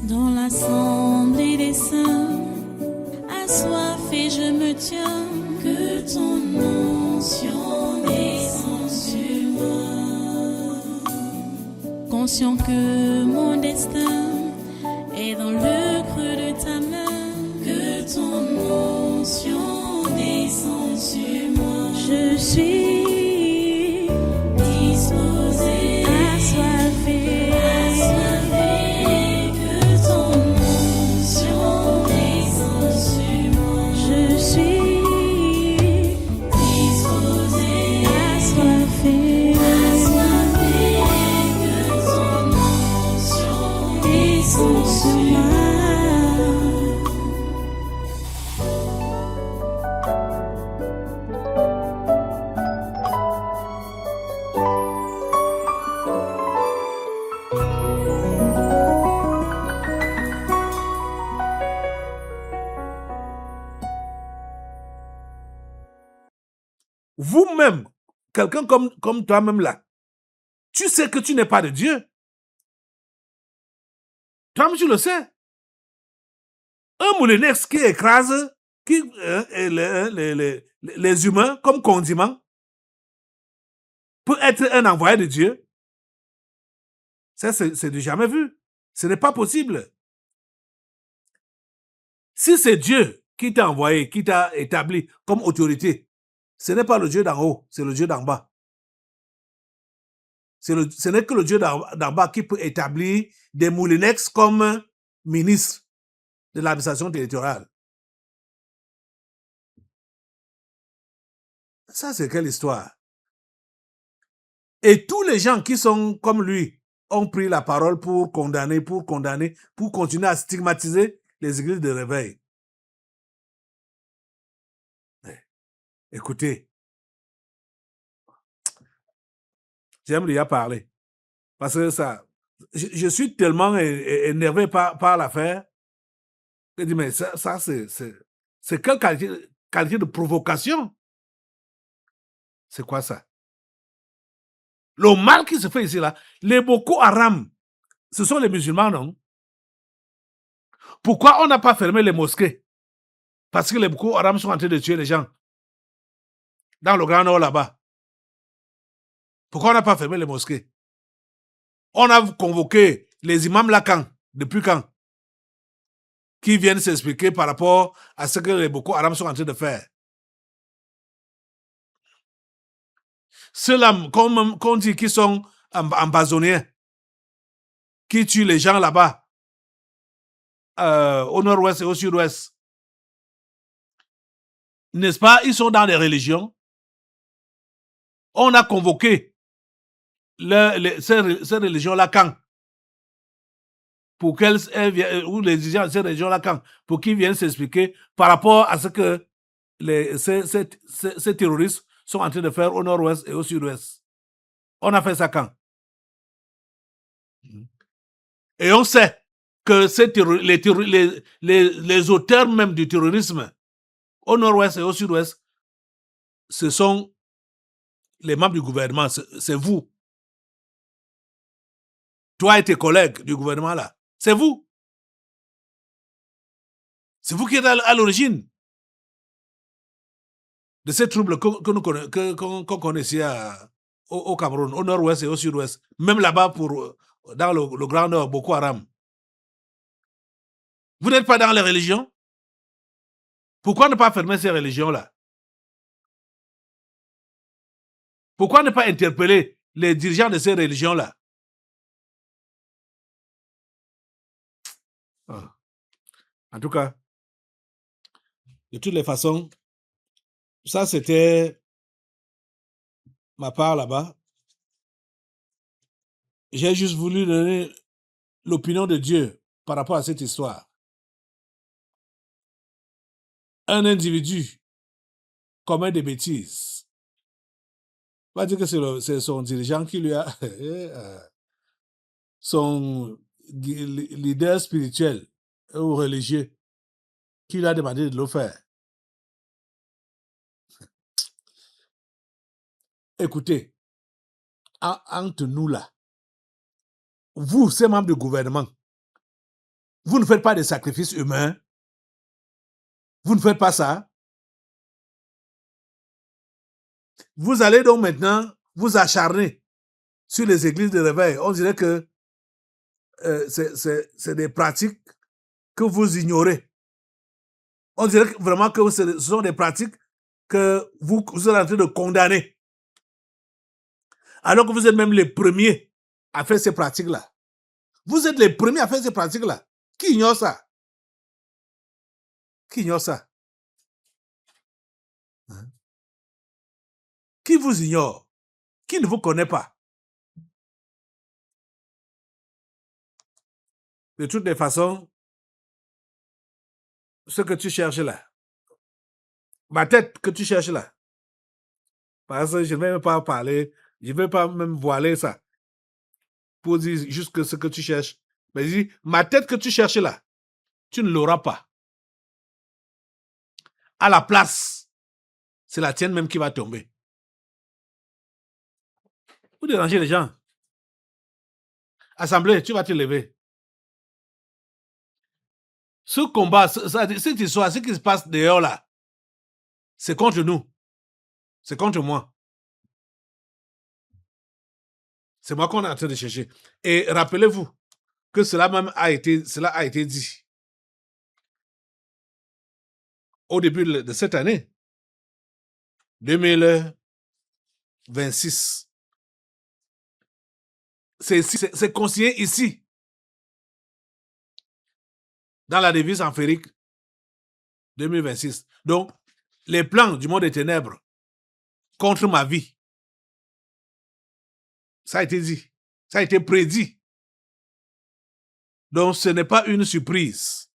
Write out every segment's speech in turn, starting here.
Dans l'assemblée des saints, assoiffé je me tiens, que ton onction descende sur moi. Conscient que mon destin est dans le creux de ta main, que ton onction descende sur moi. Je suis disposé, assoiffé, que ton onction descende sur moi. Je suis disposé, assoiffé, que ton onction descende sur moi. Vous-même, quelqu'un comme toi-même là, tu sais que tu n'es pas de Dieu. Toi-même, tu le sais. Un moulinex qui écrase les humains comme condiment peut être un envoyé de Dieu. Ça, c'est du jamais vu. Ce n'est pas possible. Si c'est Dieu qui t'a envoyé, qui t'a établi comme autorité, ce n'est pas le Dieu d'en haut, c'est le Dieu d'en bas. Ce n'est que le Dieu d'en bas qui peut établir des moulinex comme ministres de l'administration territoriale. Ça, c'est quelle histoire? Et tous les gens qui sont comme lui ont pris la parole pour condamner, pour continuer à stigmatiser les églises de réveil. Écoutez, j'aime déjà parler. Parce que ça, je suis tellement énervé par l'affaire. Je dis, mais ça c'est quelle qualité de provocation? C'est quoi ça? Le mal qui se fait ici, là, les Boko Haram, ce sont les musulmans, non? Pourquoi on n'a pas fermé les mosquées? Parce que les Boko Haram sont en train de tuer les gens. Dans le Grand Nord, là-bas. Pourquoi on n'a pas fermé les mosquées? On a convoqué les imams Lacan, depuis quand? Qui viennent s'expliquer par rapport à ce que les Boko Haram sont en train de faire. Ceux-là, qu'on dit qui sont ambazoniens, qui tuent les gens là-bas, au nord-ouest et au sud-ouest. N'est-ce pas? Ils sont dans les religions. On a convoqué ces religions-là quand? Pour qu'elles ou les dirigeants de ces religions-là quand? Pour qu'ils viennent s'expliquer par rapport à ce que ces terroristes sont en train de faire au nord-ouest et au sud-ouest. On a fait ça quand? Et on sait que les auteurs même du terrorisme au nord-ouest et au sud-ouest, ce sont les membres du gouvernement, c'est vous. Toi et tes collègues du gouvernement là, c'est vous. C'est vous qui êtes à l'origine de ces troubles qu'on connaissait au Cameroun, au nord-ouest et au sud-ouest, même là-bas dans le Grand Nord, Boko Haram. Vous n'êtes pas dans les religions? Pourquoi ne pas fermer ces religions-là? Pourquoi ne pas interpeller les dirigeants de ces religions-là? En tout cas, de toutes les façons, ça c'était ma part là-bas. J'ai juste voulu donner l'opinion de Dieu par rapport à cette histoire. Un individu commet des bêtises. On va dire que c'est son dirigeant qui lui a son leader spirituel ou religieux qui lui a demandé de le faire. Écoutez, entre nous là, vous, ces membres du gouvernement, Vous ne faites pas de sacrifices humains. Vous ne faites pas ça. Vous allez donc maintenant vous acharner sur les églises de réveil. On dirait que c'est des pratiques que vous ignorez. On dirait vraiment que ce sont des pratiques que vous êtes en train de condamner. Alors que vous êtes même les premiers à faire ces pratiques-là. Vous êtes les premiers à faire ces pratiques-là. Qui ignore ça? Qui ignore ça? Hein? Qui vous ignore? Qui ne vous connaît pas? De toutes les façons, ce que tu cherches là, ma tête que tu cherches là, parce que je ne vais même pas parler, je ne vais pas même voiler ça pour dire juste que ce que tu cherches. Mais je dis, ma tête que tu cherches là, tu ne l'auras pas. À la place, c'est la tienne même qui va tomber. Vous dérangez les gens. Assemblée, tu vas te lever. Ce combat, cette histoire, ce qui se passe dehors là, c'est contre nous. C'est contre moi. C'est moi qu'on est en train de chercher. Et rappelez-vous que cela a été dit au début de cette année, 2026. C'est consigné ici, dans la devise amphérique 2026. Donc, les plans du monde des ténèbres contre ma vie, ça a été dit, ça a été prédit. Donc, ce n'est pas une surprise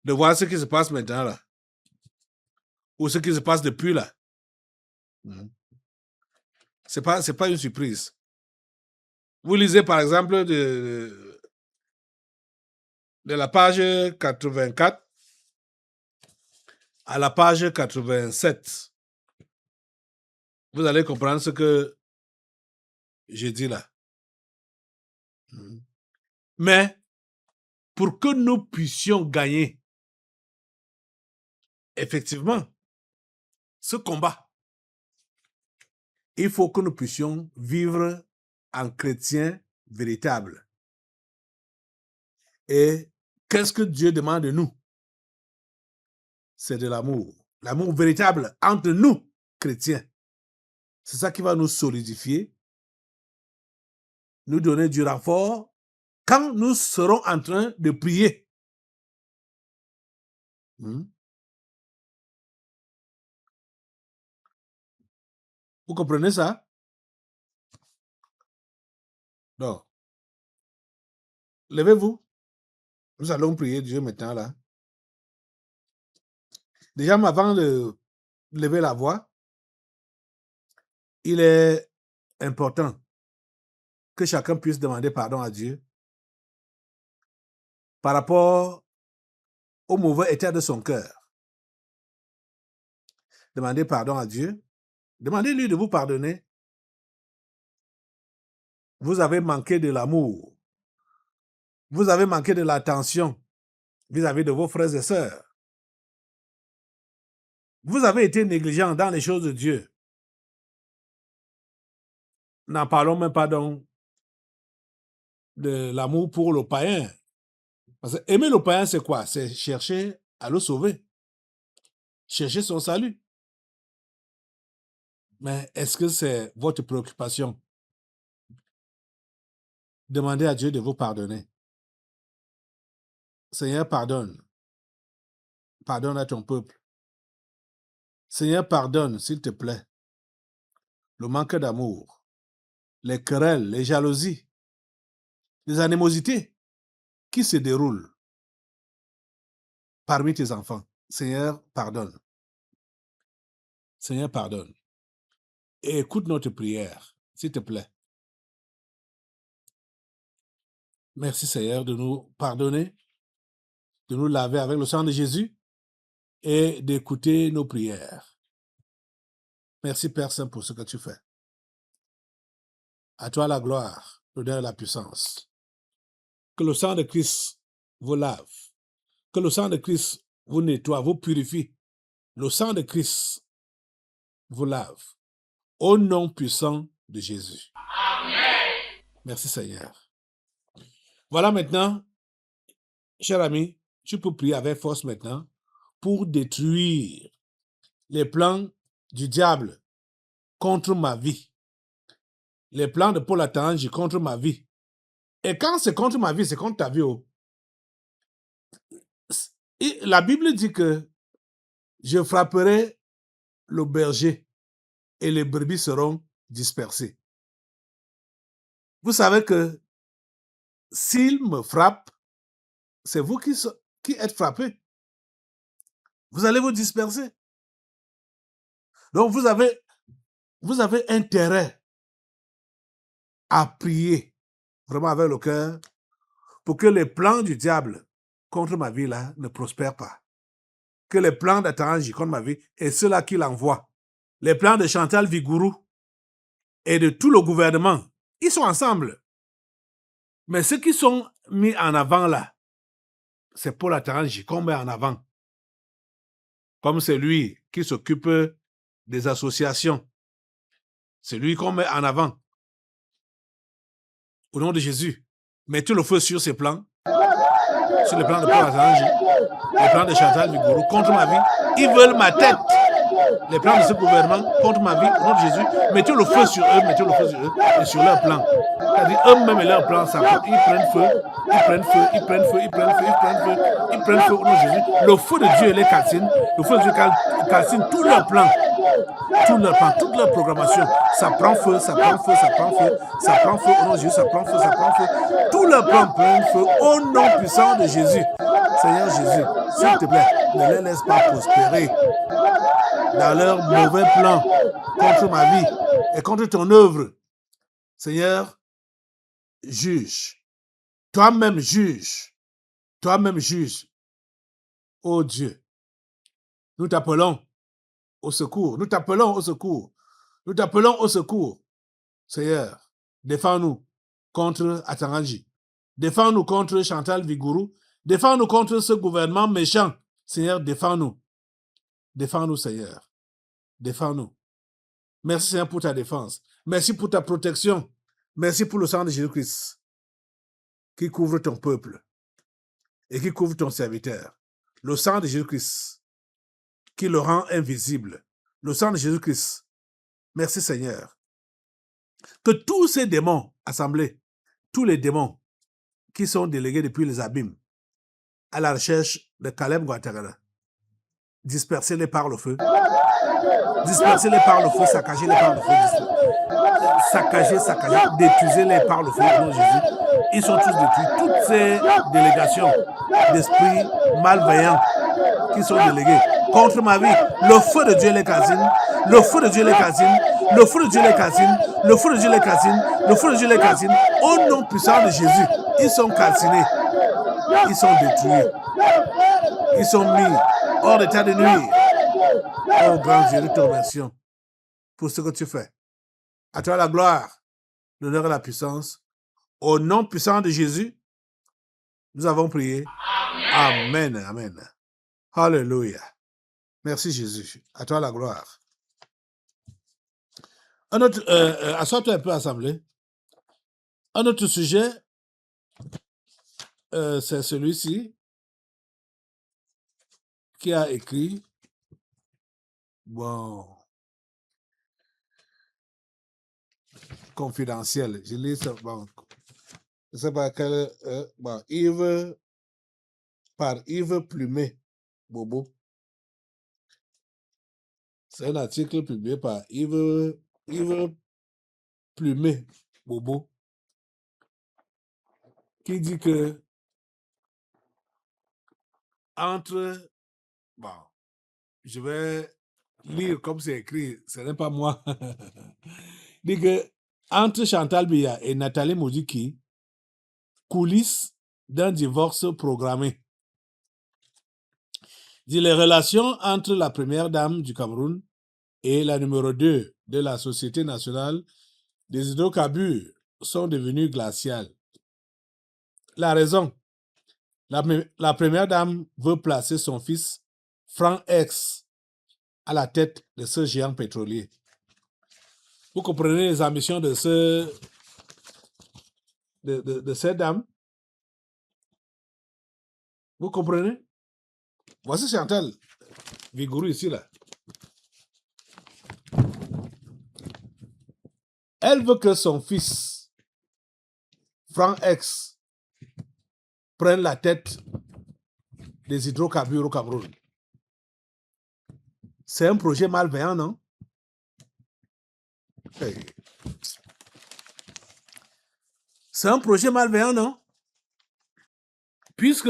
de voir ce qui se passe maintenant là, ou ce qui se passe depuis là. C'est pas une surprise. Vous lisez par exemple de la page 84 à la page 87. Vous allez comprendre ce que j'ai dit là. Mais pour que nous puissions gagner effectivement ce combat, il faut que nous puissions vivre en chrétiens véritables. Et qu'est-ce que Dieu demande de nous? C'est de l'amour. L'amour véritable entre nous, chrétiens. C'est ça qui va nous solidifier, nous donner du renfort quand nous serons en train de prier. Vous comprenez ça? Donc, levez-vous. Nous allons prier Dieu maintenant là. Déjà, avant de lever la voix, il est important que chacun puisse demander pardon à Dieu par rapport au mauvais état de son cœur. Demandez pardon à Dieu. Demandez-lui de vous pardonner. Vous avez manqué de l'amour. Vous avez manqué de l'attention vis-à-vis de vos frères et sœurs. Vous avez été négligent dans les choses de Dieu. N'en parlons même pas donc de l'amour pour le païen. Parce que aimer le païen, c'est quoi? C'est chercher à le sauver. Chercher son salut. Mais est-ce que c'est votre préoccupation? Demandez à Dieu de vous pardonner. Seigneur, pardonne. Pardonne à ton peuple. Seigneur, pardonne, s'il te plaît, le manque d'amour, les querelles, les jalousies, les animosités qui se déroulent parmi tes enfants. Seigneur, pardonne. Seigneur, pardonne. Et écoute notre prière, s'il te plaît. Merci, Seigneur, de nous pardonner, de nous laver avec le sang de Jésus et d'écouter nos prières. Merci, Père Saint, pour ce que tu fais. À toi la gloire, l'honneur et la puissance. Que le sang de Christ vous lave. Que le sang de Christ vous nettoie, vous purifie. Le sang de Christ vous lave. Au nom puissant de Jésus. Merci Seigneur. Voilà maintenant, cher ami, tu peux prier avec force maintenant pour détruire les plans du diable contre ma vie. Les plans de Paul Atangi contre ma vie. Et quand c'est contre ma vie, c'est contre ta vie. Oh. La Bible dit que je frapperai le berger et les brebis seront dispersées. Vous savez que s'il me frappe, c'est vous qui êtes frappés. Vous allez vous disperser. Donc vous avez intérêt à prier vraiment avec le cœur pour que les plans du diable contre ma vie là ne prospèrent pas. Que les plans d'Atangi contre ma vie et ceux-là qui l'envoient, les plans de Chantal Vigourou et de tout le gouvernement, ils sont ensemble. Mais ceux qui sont mis en avant là, c'est Paul Atangi qu'on met en avant. Comme c'est lui qui s'occupe des associations. C'est lui qu'on met en avant. Au nom de Jésus, mettez le feu sur ces plans, sur les plans de Paul Atangi, les plans de Chantal Vigourou contre ma vie. Ils veulent ma tête. Les plans de ce gouvernement contre ma vie, au nom de Jésus, mettez le feu sur eux, mettez le feu sur eux et sur leurs plans. C'est-à-dire eux-mêmes et leurs plans, ils prennent feu, ils prennent feu, ils prennent feu, ils prennent feu, ils prennent feu, ils prennent feu au nom de Jésus. Le feu de Dieu les calcine, le feu de Dieu calcine tous leurs plans, toute leur programmation. Ça prend feu, ça prend feu, ça prend feu, ça prend feu au nom de Jésus, ça prend feu, ça prend feu. Tous leurs plans prennent feu au nom puissant de Jésus. Seigneur Jésus, s'il te plaît, ne les laisse pas prospérer dans leurs mauvais plans contre ma vie et contre ton œuvre. Seigneur, juge. Toi-même juge. Toi-même juge. Oh Dieu, nous t'appelons au secours. Nous t'appelons au secours. Nous t'appelons au secours. Seigneur, défends-nous contre Atangi. Défends-nous contre Chantal Vigourou. Défends-nous contre ce gouvernement méchant. Seigneur, défends-nous. Défends-nous, Seigneur. Défends-nous. Merci, Seigneur, pour ta défense. Merci pour ta protection. Merci pour le sang de Jésus-Christ qui couvre ton peuple et qui couvre ton serviteur. Le sang de Jésus-Christ qui le rend invisible. Le sang de Jésus-Christ. Merci, Seigneur. Que tous ces démons assemblés, tous les démons qui sont délégués depuis les abîmes à la recherche de Caleb Guattagana, dispersez-les par le feu. Dispersez-les par le feu, saccagez-les par le feu. Saccagez, détruisez-les par le feu au nom de Jésus. Ils sont tous détruits. Toutes ces délégations d'esprits malveillants qui sont délégués contre ma vie, le feu de Dieu les calcine. Le feu de Dieu les calcine. Le feu de Dieu les calcine. Le feu de Dieu les calcine. Le feu de Dieu les calcine. Au nom puissant de Jésus, ils sont calcinés. Ils sont détruits. Ils sont mis hors d'état de nuire. Oh grand Dieu, nous te remercions pour ce que tu fais. À toi la gloire, l'honneur et la puissance. Au nom puissant de Jésus, nous avons prié. Amen. Amen. Amen. Alléluia. Merci Jésus. À toi la gloire. Un autre, assois-toi un peu assemblée. Un autre sujet, c'est celui-ci qui a écrit. Bon. Confidentiel. Je lis ça. Bon. Je ne sais pas quel. Bon. Par Yves Plumet, Bobo. C'est un article publié par Yves Plumet, Bobo, qui dit que entre. Bon. Je vais lire comme c'est écrit. Ce n'est pas moi. Il dit que entre Chantal Biya et Nathalie Modiki, coulisses d'un divorce programmé. Dit les relations entre la première dame du Cameroun et la numéro 2 de la Société nationale des hydrocarbures sont devenues glaciales. La raison, La première dame veut placer son fils, Frank X, à la tête de ce géant pétrolier. Vous comprenez les ambitions de cette dame? Vous comprenez? Voici Chantal Vigourou ici, là. Elle veut que son fils, Frank X, prenne la tête des hydrocarbures au Cameroun. C'est un projet malveillant, non? Hey. C'est un projet malveillant, non? Puisque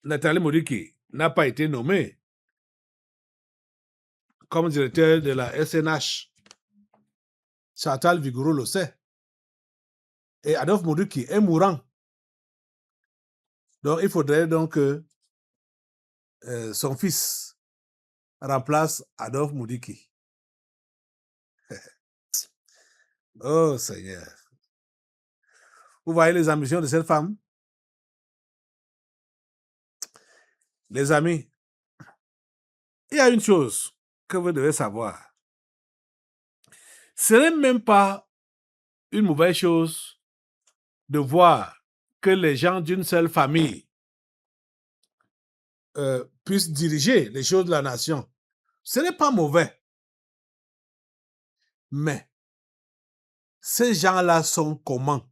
Nathalie Modiki n'a pas été nommée comme directeur de la SNH, Chantal Vigourou le sait. Et Adolphe Modiki est mourant. Donc, il faudrait donc que son fils remplace Adolphe Modiki. Oh Seigneur. Vous voyez les ambitions de cette femme? Les amis, il y a une chose que vous devez savoir. Ce n'est même pas une mauvaise chose de voir que les gens d'une seule famille puissent diriger les choses de la nation. Ce n'est pas mauvais. Mais ces gens-là sont comment?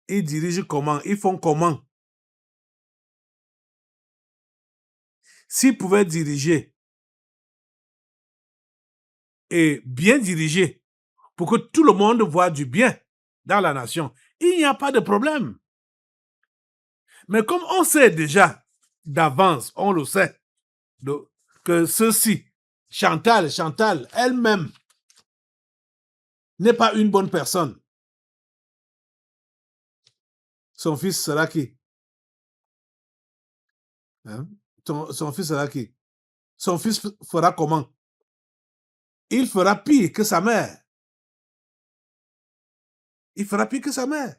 Ils dirigent comment? Ils font comment? S'ils pouvaient diriger et bien diriger pour que tout le monde voit du bien dans la nation, il n'y a pas de problème. Mais comme on sait déjà d'avance, on le sait, que ceci, Chantal elle-même, n'est pas une bonne personne. Son fils sera qui? Hein? Son fils sera qui? Son fils fera comment? Il fera pire que sa mère. Il fera pire que sa mère.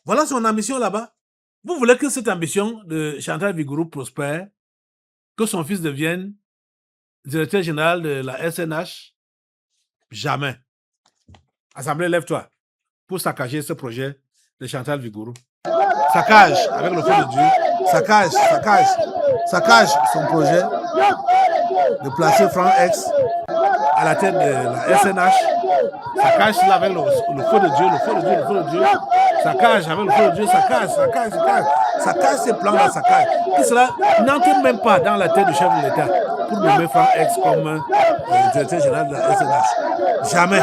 Voilà son ambition là-bas. Vous voulez que cette ambition de Chantal Vigourou prospère, que son fils devienne directeur général de la SNH? Jamais. Assemblée, lève-toi pour saccager ce projet de Chantal Vigourou. Saccage avec le feu de Dieu. Saccage son projet de placer Frank X à la tête de la SNH. Saccage cela avec le feu de Dieu. Saccage avec le feu de Dieu. Saccage ces plans-là, saccage. Que cela n'entre même pas dans la tête du chef de l'État pour nommer Frank X comme directeur général de la SNH. Jamais.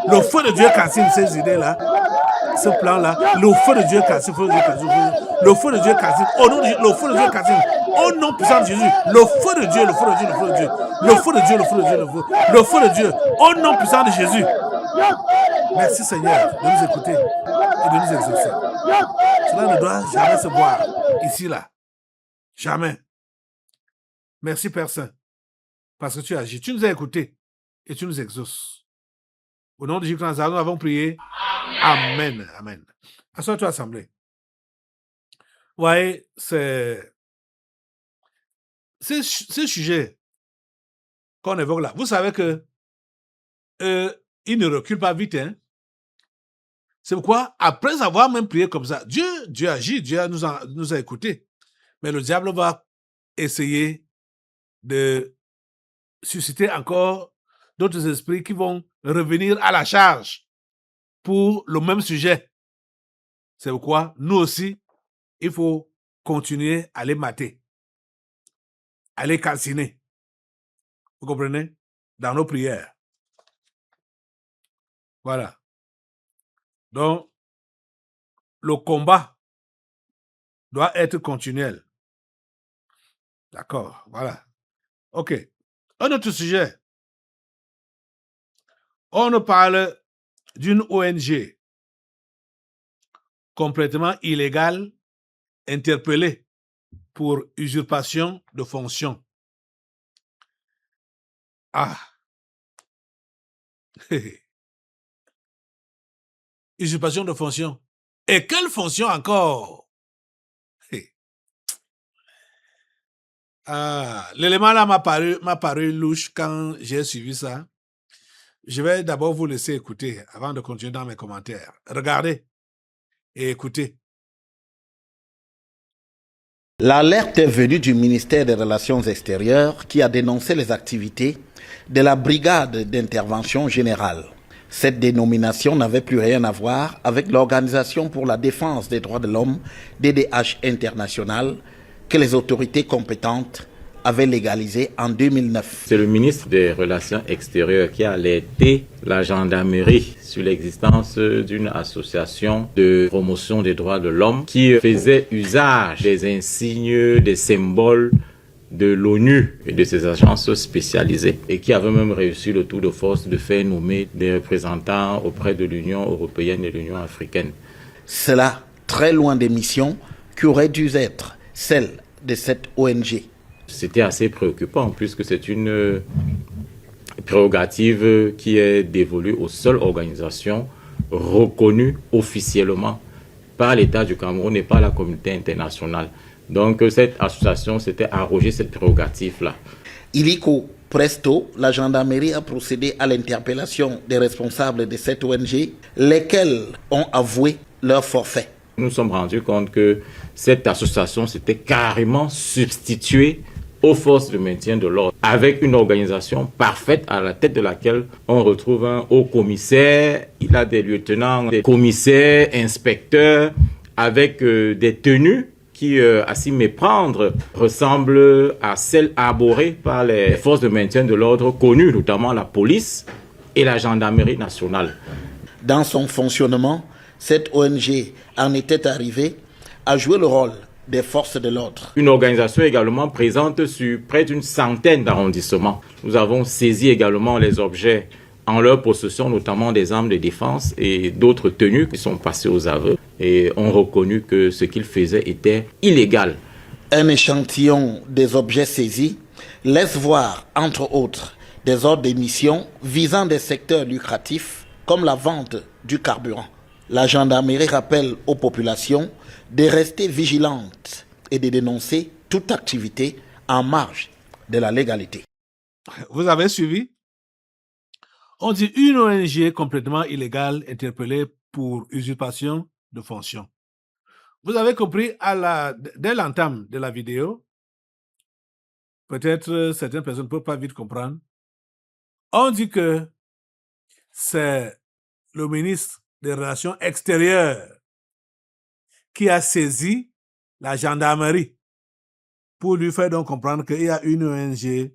Le feu de Dieu cassine ces idées-là. Ce plan-là, le feu de Dieu cassine, le feu de Dieu cassine, au nom de Dieu, le feu de Dieu cassine, au nom puissant de Jésus, le feu de Dieu, au nom puissant de Jésus. Merci Seigneur de nous écouter et de nous exaucer. Cela ne doit jamais se voir ici, là. Jamais. Merci Père Saint, parce que tu agis. Tu nous as écoutés et tu nous exauces. Au nom de Jésus Christ, nous avons prié. Amen. Amen. Assois-toi, assemblée. Vous voyez, ce sujet qu'on évoque là, vous savez que il ne recule pas vite. Hein? C'est pourquoi, après avoir même prié comme ça, Dieu agit, Dieu nous a écoutés. Mais le diable va essayer de susciter encore d'autres esprits qui vont revenir à la charge pour le même sujet. C'est pourquoi, nous aussi, il faut continuer à les mater, à les calciner. Vous comprenez? Dans nos prières. Voilà. Donc, le combat doit être continuel. D'accord, voilà. OK. Un autre sujet. On nous parle d'une ONG complètement illégale, interpellée pour usurpation de fonction. Ah. usurpation de fonction. Et quelle fonction encore? Hey. L'élément là m'a paru louche quand j'ai suivi ça. Je vais d'abord vous laisser écouter avant de continuer dans mes commentaires. Regardez et écoutez. L'alerte est venue du ministère des Relations extérieures qui a dénoncé les activités de la Brigade d'intervention générale. Cette dénomination n'avait plus rien à voir avec l'Organisation pour la défense des droits de l'homme, DDH International, que les autorités compétentes avaient légalisé en 2009. C'est le ministre des Relations extérieures qui a alerté la gendarmerie sur l'existence d'une association de promotion des droits de l'homme qui faisait usage des insignes, des symboles de l'ONU et de ses agences spécialisées et qui avait même réussi le tour de force de faire nommer des représentants auprès de l'Union européenne et de l'Union africaine. Cela très loin des missions qui auraient dû être celles de cette ONG. C'était assez préoccupant puisque c'est une prérogative qui est dévolue aux seules organisations reconnues officiellement par l'État du Cameroun et par la communauté internationale. Donc cette association s'était arrogée cette prérogative-là. Illico presto, la gendarmerie a procédé à l'interpellation des responsables de cette ONG, lesquels ont avoué leur forfait. Nous nous sommes rendus compte que cette association s'était carrément substituée aux forces de maintien de l'ordre, avec une organisation parfaite à la tête de laquelle on retrouve un haut commissaire, il a des lieutenants, des commissaires, inspecteurs, avec des tenues qui, à s'y méprendre, ressemblent à celles arborées par les forces de maintien de l'ordre connues, notamment la police et la gendarmerie nationale. Dans son fonctionnement, cette ONG en était arrivée à jouer le rôle des forces de l'ordre. Une organisation également présente sur près d'une centaine d'arrondissements. Nous avons saisi également les objets en leur possession, notamment des armes de défense et d'autres tenues qui sont passées aux aveux et ont reconnu que ce qu'ils faisaient était illégal. Un échantillon des objets saisis laisse voir, entre autres, des ordres d'émission visant des secteurs lucratifs comme la vente du carburant. La gendarmerie rappelle aux populations de rester vigilantes et de dénoncer toute activité en marge de la légalité. Vous avez suivi? On dit une ONG complètement illégale interpellée pour usurpation de fonction. Vous avez compris dès l'entame de la vidéo, peut-être certaines personnes ne peuvent pas vite comprendre. On dit que c'est le ministre des Relations extérieures qui a saisi la gendarmerie pour lui faire donc comprendre qu'il y a une ONG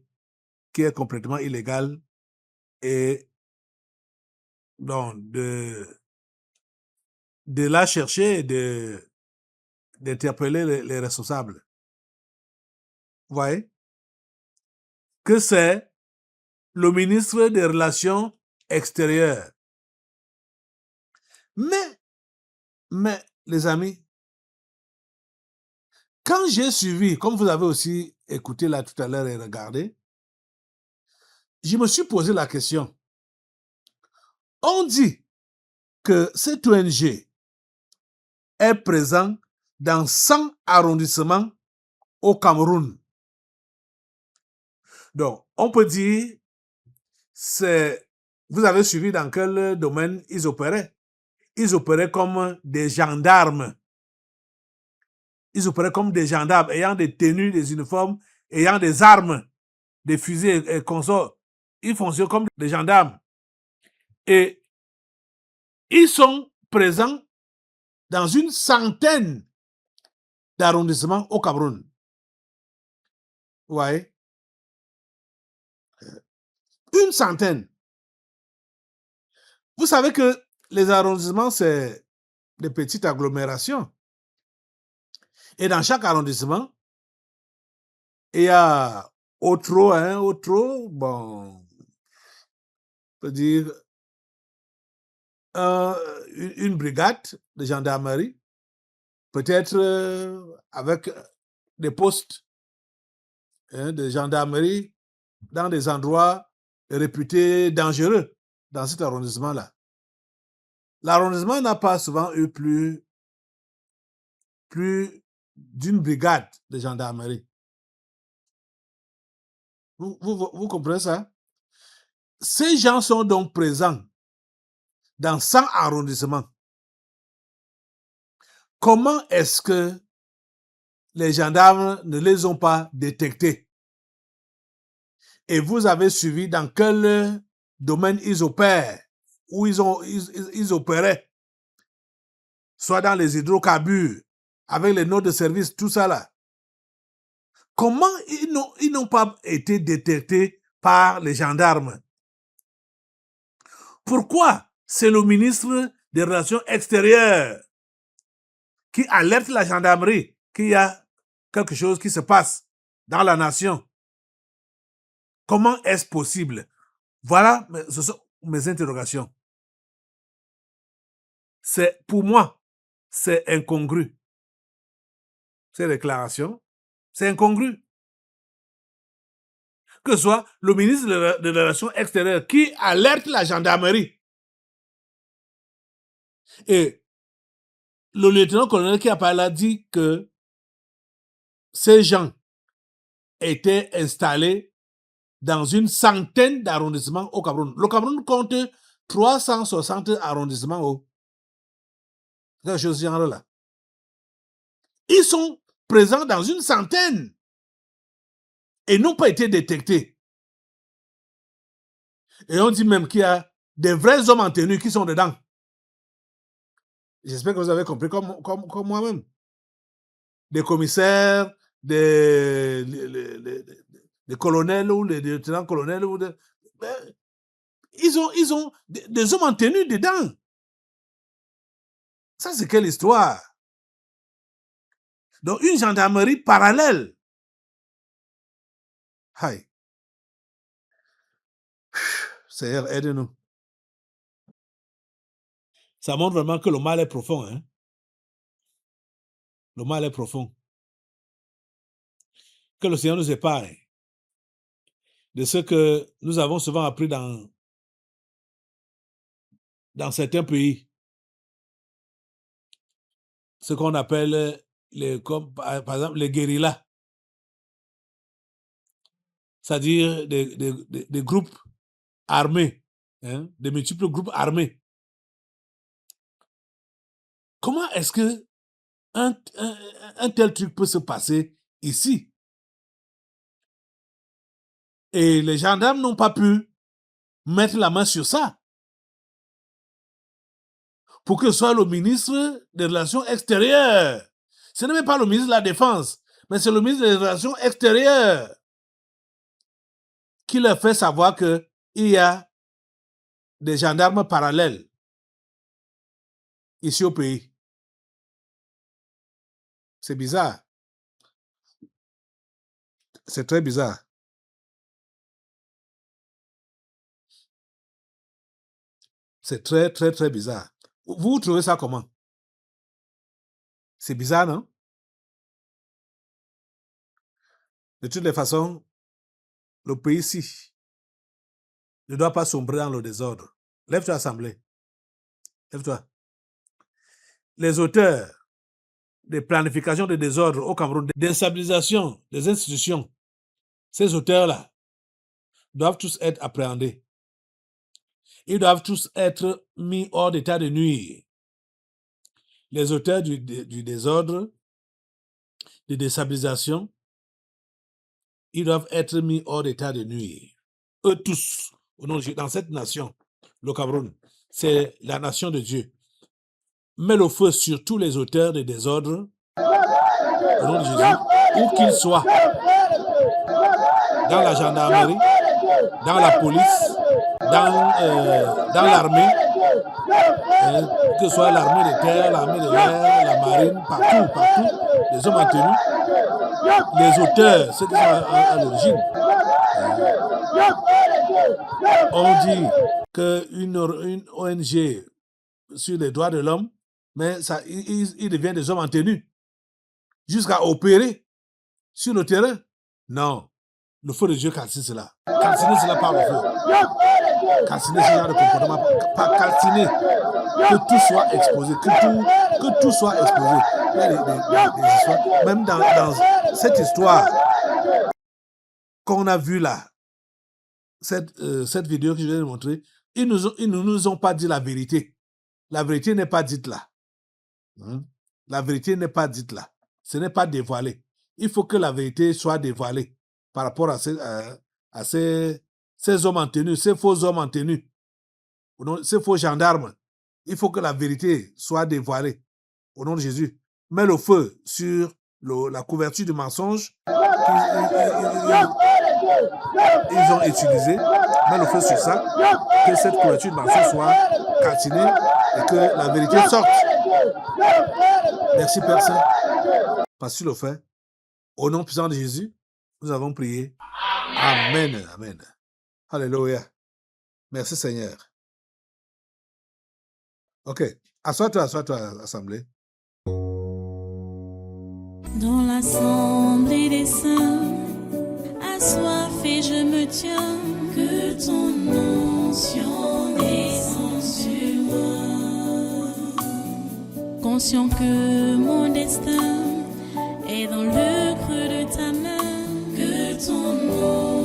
qui est complètement illégale et donc de la chercher et d'interpeller les responsables. Vous voyez? Que c'est le ministre des Relations extérieures. Mais, les amis, quand j'ai suivi, comme vous avez aussi écouté là tout à l'heure et regardé, je me suis posé la question. On dit que cette ONG est présente dans 100 arrondissements au Cameroun. Donc, on peut dire, vous avez suivi dans quel domaine ils opéraient. Ils opéraient comme des gendarmes. Ils opéraient comme des gendarmes, ayant des tenues, des uniformes, ayant des armes, des fusils et consorts. Ils fonctionnent comme des gendarmes. Et ils sont présents dans une centaine d'arrondissements au Cameroun. Vous voyez? Une centaine. Vous savez que les arrondissements, c'est des petites agglomérations. Et dans chaque arrondissement, il y a bon, on peut dire une brigade de gendarmerie, peut-être avec des postes de gendarmerie dans des endroits réputés dangereux dans cet arrondissement-là. l'arrondissement n'a pas souvent eu plus d'une brigade de gendarmerie. Vous comprenez ça? Ces gens sont donc présents dans 100 arrondissements. Comment est-ce que les gendarmes ne les ont pas détectés? Et vous avez suivi dans quel domaine ils opèrent, où ils opéraient, soit dans les hydrocarbures, avec les notes de service, tout ça là. Comment ils n'ont pas été détectés par les gendarmes? Pourquoi c'est le ministre des Relations extérieures qui alerte la gendarmerie qu'il y a quelque chose qui se passe dans la nation? Comment est-ce possible? Voilà, ce sont mes interrogations. Pour moi, c'est incongru. Ces déclarations, c'est incongru. Que ce soit le ministre des Relations extérieures qui alerte la gendarmerie et le lieutenant-colonel qui a parlé a dit que ces gens étaient installés dans une centaine d'arrondissements au Cameroun. Le Cameroun compte 360 arrondissements. Quelque chose de ce genre-là. Ils sont présents dans une centaine et n'ont pas été détectés. Et on dit même qu'il y a des vrais hommes en tenue qui sont dedans. J'espère que vous avez compris comme moi-même. Des commissaires, des colonels ou des lieutenants-colonels. Ils ont des hommes en tenue dedans. Ça, c'est quelle histoire? Donc, une gendarmerie parallèle. Aïe. Seigneur, aide-nous. Ça montre vraiment que le mal est profond. Hein? Le mal est profond. Que le Seigneur nous épargne de ce que nous avons souvent appris dans certains pays. Ce qu'on appelle, par exemple, les guérillas. C'est-à-dire des groupes armés, hein, de multiples groupes armés. Comment est-ce que un tel truc peut se passer ici? Et les gendarmes n'ont pas pu mettre la main sur ça. Pour que ce soit le ministre des Relations extérieures. Ce n'est même pas le ministre de la Défense, mais c'est le ministre des Relations extérieures qui leur fait savoir qu'il y a des gendarmes parallèles ici au pays. C'est bizarre. C'est très bizarre. C'est très, très, très bizarre. Vous trouvez ça comment? C'est bizarre, non? De toutes les façons, le pays-ci ne doit pas sombrer dans le désordre. Lève-toi, Assemblée. Lève-toi. Les auteurs des planifications de désordre au Cameroun, d'instabilisation des institutions, ces auteurs-là doivent tous être appréhendés. Ils doivent tous être mis hors d'état de nuire. Les auteurs du désordre, de déstabilisation, ils doivent être mis hors d'état de nuire. Eux tous, dans cette nation, le Cameroun, c'est la nation de Dieu. Mets le feu sur tous les auteurs de désordre, au nom de Jésus, où qu'ils soient, dans la gendarmerie, dans la police, dans l'armée, que ce soit l'armée de terre, l'armée de l'air, la marine, partout, les hommes en tenue, les auteurs, ceux qui sont à l'origine. On dit qu'une ONG sur les droits de l'homme, mais ça, ils deviennent des hommes en tenue, jusqu'à opérer sur le terrain. Non, le feu de Dieu calcine cela. Calciner cela par le feu. Calciner ce genre de comportement, pas calciner que tout soit exposé, que tout soit exposé. Il y a des histoires, même dans cette histoire qu'on a vue là, cette vidéo que je viens de montrer, ils ne nous ont pas dit la vérité. La vérité n'est pas dite là. La vérité n'est pas dite là. Ce n'est pas dévoilé. Il faut que la vérité soit dévoilée par rapport à ces hommes en tenue, ces faux hommes en tenue, ces faux gendarmes. Il faut que la vérité soit dévoilée au nom de Jésus. Mets le feu sur la couverture du mensonge ils ont utilisé. Mets le feu sur ça. Que cette couverture de mensonge soit calcinée et que la vérité sorte. Merci Père Saint. Parce que tu le fais. Au nom puissant de Jésus, nous avons prié. Amen. Amen. Alléluia. Merci Seigneur. Ok. Assois-toi, assemblée. Dans l'assemblée des saints, assoiffé je me tiens, que ton onction descende sur moi. Conscient que mon destin est dans le creux de ta main, que ton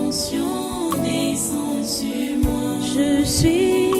onction descende sur moi. Je suis